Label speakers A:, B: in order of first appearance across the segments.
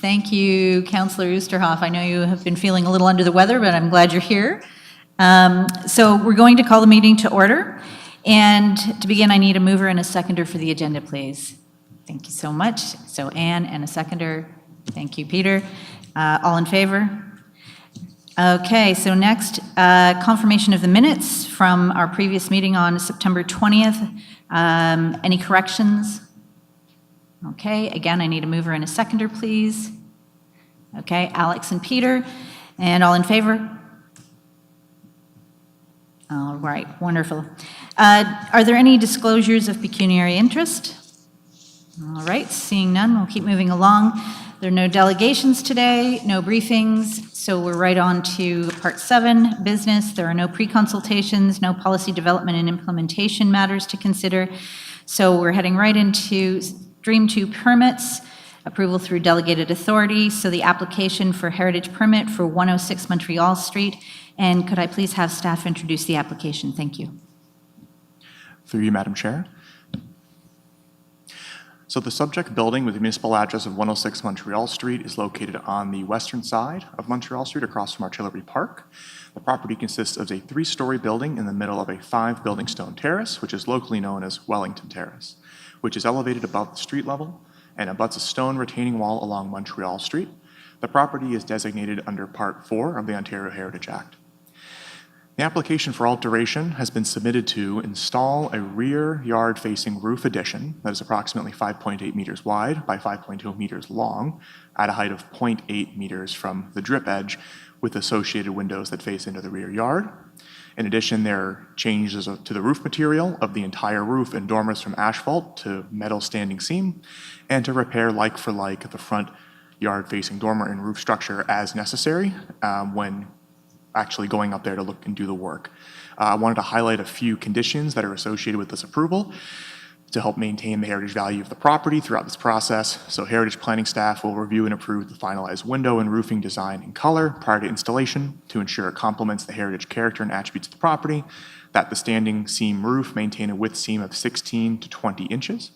A: Thank you, Councillor Oosterhoff. I know you have been feeling a little under the weather, but I'm glad you're here. So we're going to call the meeting to order. And to begin, I need a mover and a seconder for the agenda, please. Thank you so much. So Anne and a seconder. Thank you, Peter. All in favor? Okay, so next, confirmation of the minutes from our previous meeting on September 20th. Any corrections? Okay, again, I need a mover and a seconder, please. Okay, Alex and Peter, and all in favor? All right, wonderful. Are there any disclosures of pecuniary interest? All right, seeing none, we'll keep moving along. There are no delegations today, no briefings, so we're right on to Part 7, business. There are no pre-consultations, no policy development and implementation matters to consider. So we're heading right into Stream 2 permits, approval through delegated authority. So the application for heritage permit for 106 Montreal Street. And could I please have staff introduce the application? Thank you.
B: Through you, Madam Chair. So the subject building with the municipal address of 106 Montreal Street is located on the western side of Montreal Street across from Artillery Park. The property consists of a 3-story building in the middle of a 5-building stone terrace, which is locally known as Wellington Terrace, which is elevated above the street level and abuts a stone retaining wall along Montreal Street. The property is designated under Part 4 of the Ontario Heritage Act. The application for alteration has been submitted to install a rear yard-facing roof addition that is approximately 5.8 meters wide by 5.2 meters long at a height of 0.8 meters from the drip edge with associated windows that face into the rear yard. In addition, there are changes to the roof material of the entire roof and dormers from asphalt to metal standing seam, and to repair like-for-like the front yard-facing dormer and roof structure as necessary when actually going up there to look and do the work. I wanted to highlight a few conditions that are associated with this approval to help maintain the heritage value of the property throughout this process. So heritage planning staff will review and approve the finalized window and roofing design and color prior to installation to ensure it complements the heritage character and attributes of the property, that the standing seam roof maintain a width seam of 16 to 20 inches.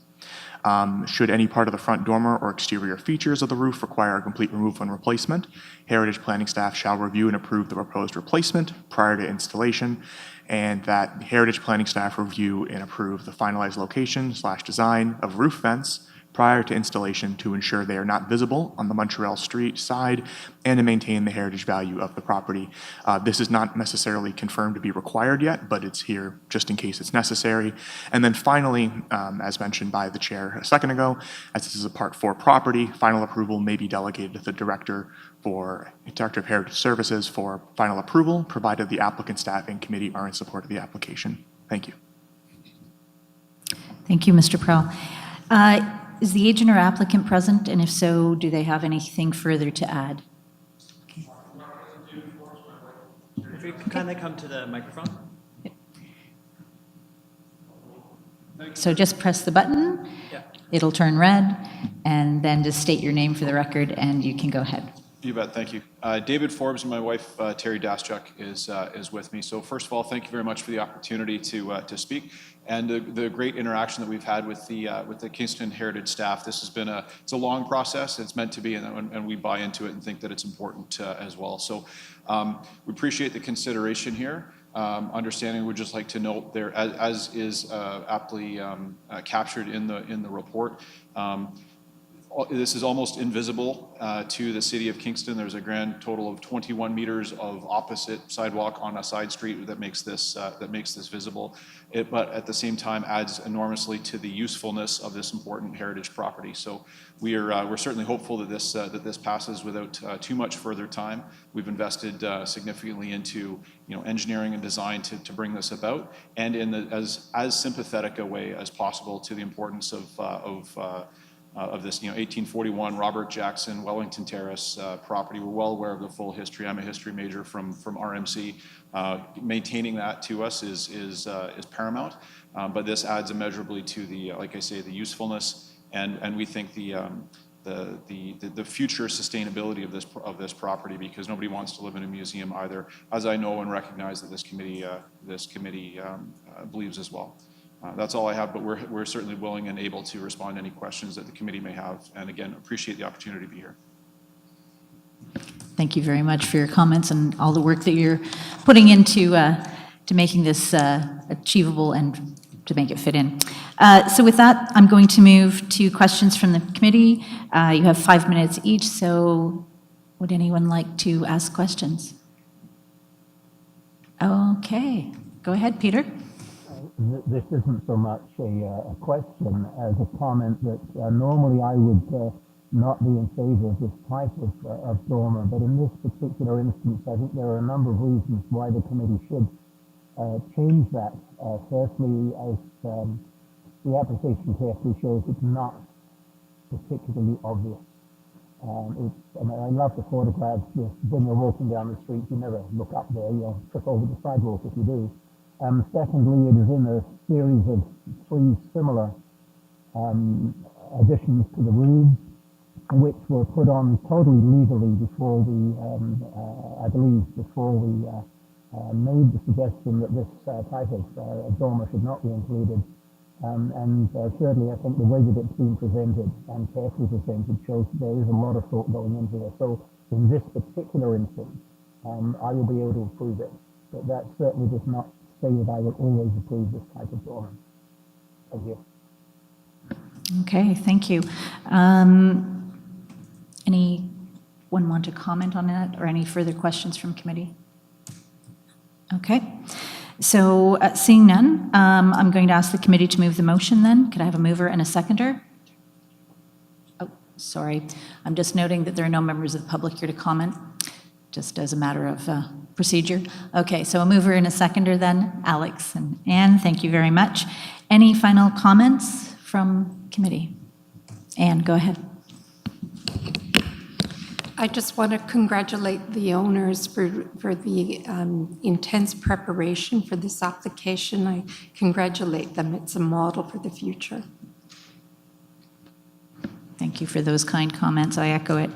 B: Should any part of the front dormer or exterior features of the roof require a complete removal and replacement, heritage planning staff shall review and approve the proposed replacement prior to installation, and that heritage planning staff review and approve the finalized location/design of roof vents prior to installation to ensure they are not visible on the Montreal Street side and to maintain the heritage value of the property. This is not necessarily confirmed to be required yet, but it's here just in case it's necessary. And then finally, as mentioned by the chair a second ago, as this is a Part 4 property, final approval may be delegated to the Director of Heritage Services for final approval, provided the applicant, staff, and committee are in support of the application. Thank you.
A: Thank you, Mr. Prell. Is the agent or applicant present? And if so, do they have anything further to add? Okay.
C: If you could kindly come to the microphone.
A: So just press the button, it'll turn red, and then just state your name for the record, and you can go ahead.
D: You bet, thank you. David Forbes and my wife, Terry Daschuk, is with me. So first of all, thank you very much for the opportunity to speak and the great interaction that we've had with the Kingston Heritage staff. This has been it's a long process. It's meant to be, and we buy into it and think that it's important as well. So we appreciate the consideration here. Understanding, we'd just like to note there, as is aptly captured in the report, this is almost invisible to the city of Kingston. There's a grand total of 21 meters of opposite sidewalk on a side street that makes this visible. But at the same time adds enormously to the usefulness of this important heritage property. So we're certainly hopeful that this passes without too much further time. We've invested significantly into engineering and design to bring this about, and in as sympathetic a way as possible to the importance of this 1841 Robert Jackson Wellington Terrace property. We're well aware of the full history. I'm a history major from RMC. Maintaining that to us is paramount, but this adds immeasurably to the, like I say, the usefulness, and we think the future sustainability of this property, because nobody wants to live in a museum either, as I know and recognize that this committee believes as well. That's all I have, but we're certainly willing and able to respond to any questions that the committee may have, and again, appreciate the opportunity to be here.
A: Thank you very much for your comments and all the work that you're putting into to making this achievable and to make it fit in. So with that, I'm going to move to questions from the committee. You have 5 minutes each, so would anyone like to ask questions? Okay, go ahead, Peter.
E: This isn't so much a question as a comment that normally I would not be in favor of this type of dormer, but in this particular instance, I think there are a number of reasons why the committee should change that. Firstly, as the application carefully shows, it's not particularly obvious. I love the photographs. When you're walking down the street, you never look up there. You'll trip over the sidewalk if you do. Secondly, it is in a series of 3 similar additions to the room, which were put on totally legally before we, I believe, before we made the suggestion that this type of dormer should not be included. Thirdly, I think the way that it's been presented and carefully presented shows that there is a lot of thought going into it. So in this particular instance, I will be able to approve it. But that certainly does not say that I will always approve this type of dormer. Thank you.
A: Okay, thank you. Anyone want to comment on that or any further questions from committee? Okay. So seeing none, I'm going to ask the committee to move the motion then. Could I have a mover and a seconder? Oh, sorry. I'm just noting that there are no members of the public here to comment, just as a matter of procedure. Okay, so a mover and a seconder then, Alex and Anne, thank you very much. Any final comments from committee? Anne, go ahead.
F: I just want to congratulate the owners for the intense preparation for this application. I congratulate them. It's a model for the future.
A: Thank you for those kind comments. I echo it.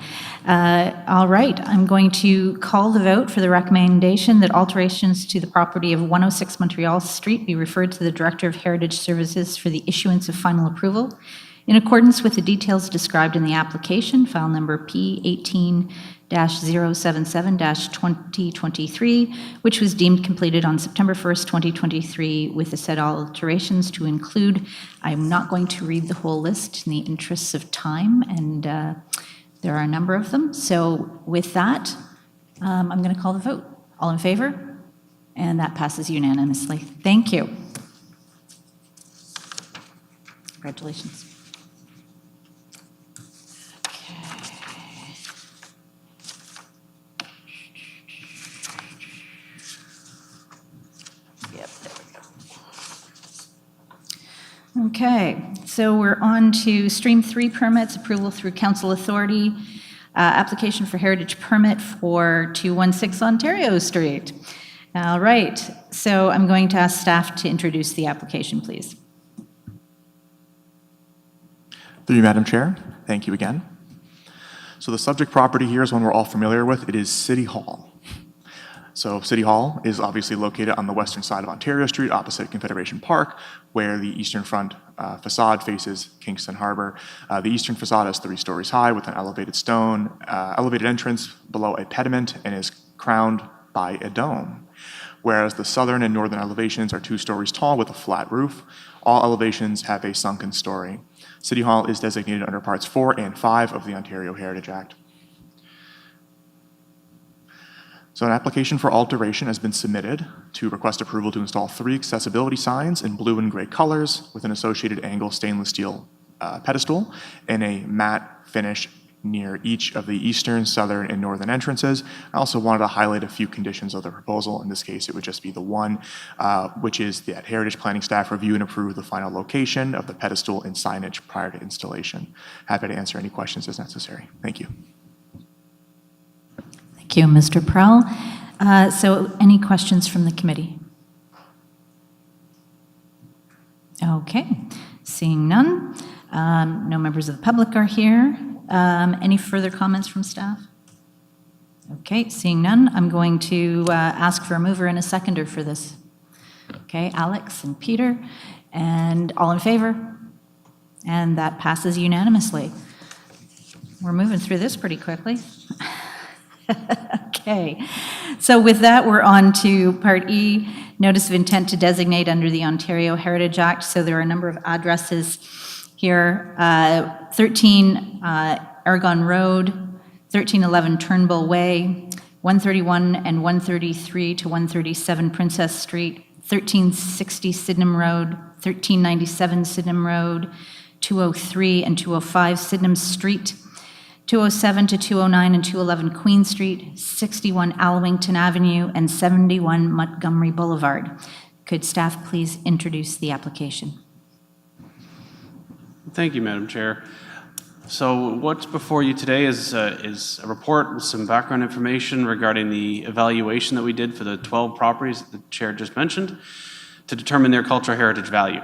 A: All right, I'm going to call the vote for the recommendation that alterations to the property of 106 Montreal Street be referred to the Director of Heritage Services for the issuance of final approval in accordance with the details described in the application, file number P18-077-2023, which was deemed completed on September 1st, 2023, with the said alterations to include, I'm not going to read the whole list in the interests of time, and there are a number of them. So with that, I'm going to call the vote. All in favor? And that passes unanimously. Thank you. Congratulations. Okay, so we're on to Stream 3 permits, approval through council authority, application for heritage permit for 216 Ontario Street. All right, so I'm going to ask staff to introduce the application, please.
B: Through you, Madam Chair. Thank you again. So the subject property here is one we're all familiar with. It is City Hall. So City Hall is obviously located on the western side of Ontario Street, opposite Confederation Park, where the eastern front facade faces Kingston Harbor. The eastern facade is 3 stories high with an elevated entrance below a pediment and is crowned by a dome. Whereas the southern and northern elevations are 2 stories tall with a flat roof. All elevations have a sunken story. City Hall is designated under Parts 4 and 5 of the Ontario Heritage Act. So an application for alteration has been submitted to request approval to install 3 accessibility signs in blue and gray colors with an associated angle stainless steel pedestal and a matte finish near each of the eastern, southern, and northern entrances. I also wanted to highlight a few conditions of the proposal. In this case, it would just be the one, which is that Heritage Planning staff review and approve the final location of the pedestal and signage prior to installation. Happy to answer any questions as necessary. Thank you.
A: Thank you, Mr. Prell. So any questions from the committee? Okay, seeing none. No members of the public are here. Any further comments from staff? Okay, seeing none, I'm going to ask for a mover and a seconder for this. Okay, Alex and Peter, and all in favor? And that passes unanimously. We're moving through this pretty quickly. Okay. So with that, we're on to Part E, Notice of Intent to Designate under the Ontario Heritage Act. So there are a number of addresses here. 13 Aragon Road, 1311 Turnbull Way, 131 and 133 to 137 Princess Street, 1360 Sydenham Road, 1397 Sydenham Road, 203 and 205 Sydenham Street, 207 to 209 and 211 Queen Street, 61 Alwington Avenue, and 71 Montgomery Boulevard. Could staff please introduce the application?
G: Thank you, Madam Chair. So what's before you today is a report with some background information regarding the evaluation that we did for the 12 properties that the Chair just mentioned to determine their cultural heritage value.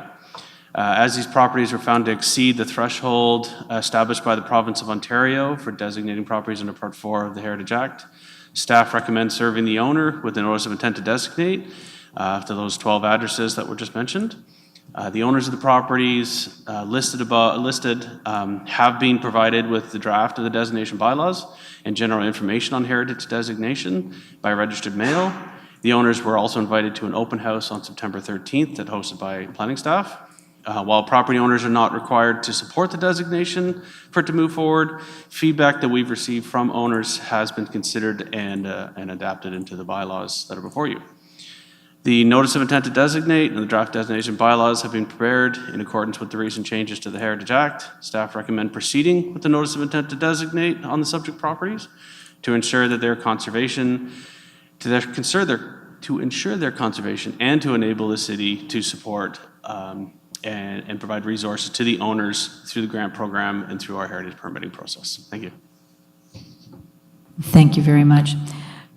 G: As these properties were found to exceed the threshold established by the Province of Ontario for designating properties under Part 4 of the Heritage Act, staff recommends serving the owner with a notice of intent to designate to those 12 addresses that were just mentioned. The owners of the properties listed have been provided with the draft of the designation bylaws and general information on heritage designation by registered mail. The owners were also invited to an open house on September 13th that hosted by planning staff. While property owners are not required to support the designation for it to move forward, feedback that we've received from owners has been considered and adapted into the bylaws that are before you. The notice of intent to designate and the draft designation bylaws have been prepared in accordance with the recent changes to the Heritage Act. Staff recommend proceeding with the notice of intent to designate on the subject properties to ensure that their conservation, to ensure their conservation and to enable the city to support and provide resources to the owners through the grant program and through our heritage permitting process. Thank you.
A: Thank you very much.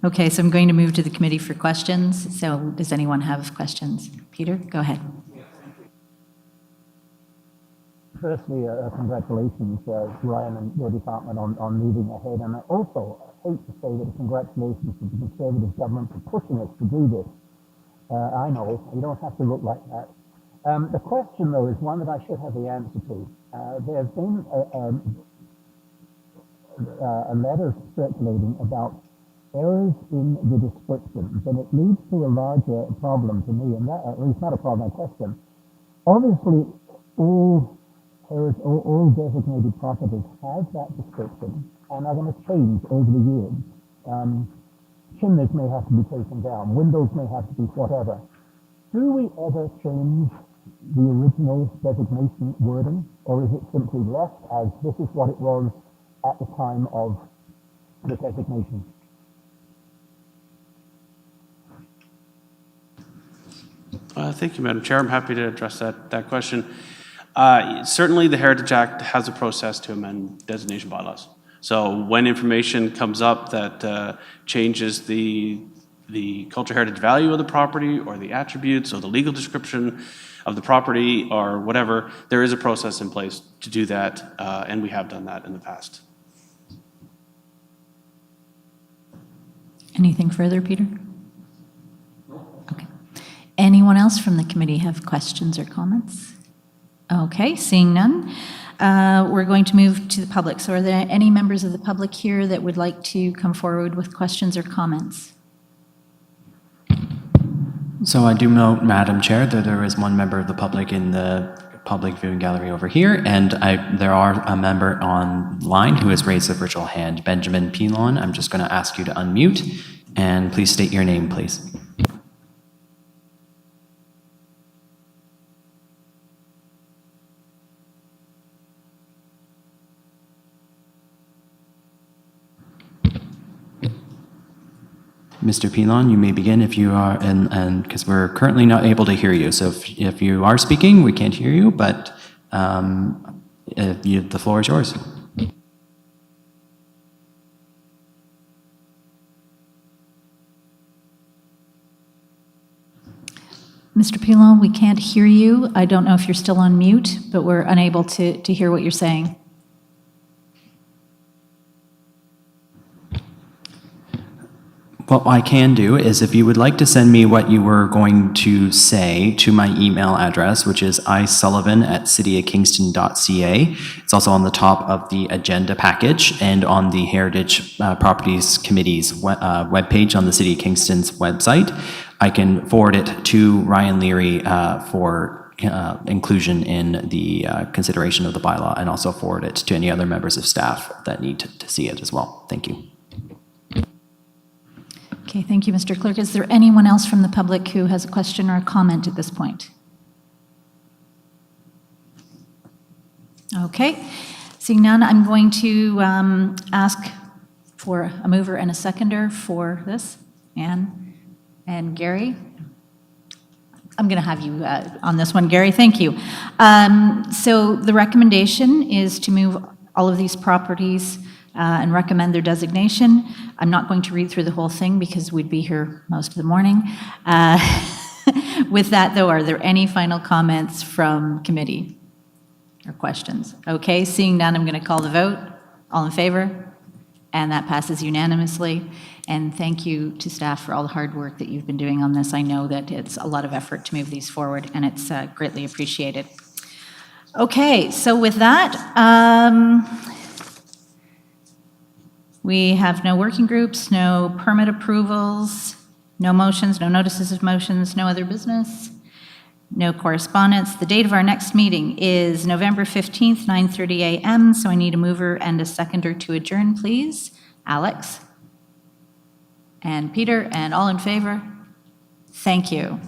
A: Okay, so I'm going to move to the committee for questions. So does anyone have questions? Peter, go ahead.
E: Firstly, congratulations, Ryan and your department on moving ahead. And I also hate to say that congratulations to the Conservative government for pushing us to do this. I know, you don't have to look like that. The question, though, is one that I should have the answer to. There's been a letter circulating about errors in the descriptions, and it leads to a larger problem to me, and that, at least not a problem, a question. Obviously, all designated properties have that description, and are going to change over the years. Chimneys may have to be taken down, windows may have to be whatever. Do we ever change the original designation wording, or is it simply left as this is what it was at the time of the designation?
G: Thank you, Madam Chair. I'm happy to address that question. Certainly, the Heritage Act has a process to amend designation bylaws. So when information comes up that changes the cultural heritage value of the property or the attributes or the legal description of the property or whatever, there is a process in place to do that, and we have done that in the past.
A: Anything further, Peter? Okay. Anyone else from the committee have questions or comments? Okay, seeing none, we're going to move to the public. So are there any members of the public here that would like to come forward with questions or comments?
H: So I do note, Madam Chair, that there is one member of the public in the public viewing gallery over here, and there are a member online who has raised a virtual hand, Benjamin Pilon. I'm just going to ask you to unmute, and please state your name, please. Mr. Pilon, you may begin if you are, and because we're currently not able to hear you. So if you are speaking, we can't hear you, but the floor is yours.
A: Mr. Pilon, we can't hear you. I don't know if you're still on mute, but we're unable to hear what you're saying.
H: What I can do is if you would like to send me what you were going to say to my email address, which is isullivan@cityofkingston.ca. It's also on the top of the agenda package and on the Heritage Properties Committee's webpage on the City of Kingston's website. I can forward it to Ryan Leary for inclusion in the consideration of the bylaw, and also forward it to any other members of staff that need to see it as well. Thank you.
A: Okay, thank you, Mr. Clerk. Is there anyone else from the public who has a question or a comment at this point? Okay, seeing none, I'm going to ask for a mover and a seconder for this. Anne and Gary. I'm going to have you on this one, Gary. Thank you. So the recommendation is to move all of these properties and recommend their designation. I'm not going to read through the whole thing because we'd be here most of the morning. With that, though, are there any final comments from committee or questions? Okay, seeing none, I'm going to call the vote. All in favor? And that passes unanimously. And thank you to staff for all the hard work that you've been doing on this. I know that it's a lot of effort to move these forward, and it's greatly appreciated. Okay, so with that, we have no working groups, no permit approvals, no motions, no notices of motions, no other business, no correspondence. The date of our next meeting is November 15th, 9:30 a.m., so I need a mover and a seconder to adjourn, please. Alex? And Peter, and all in favor? Thank you.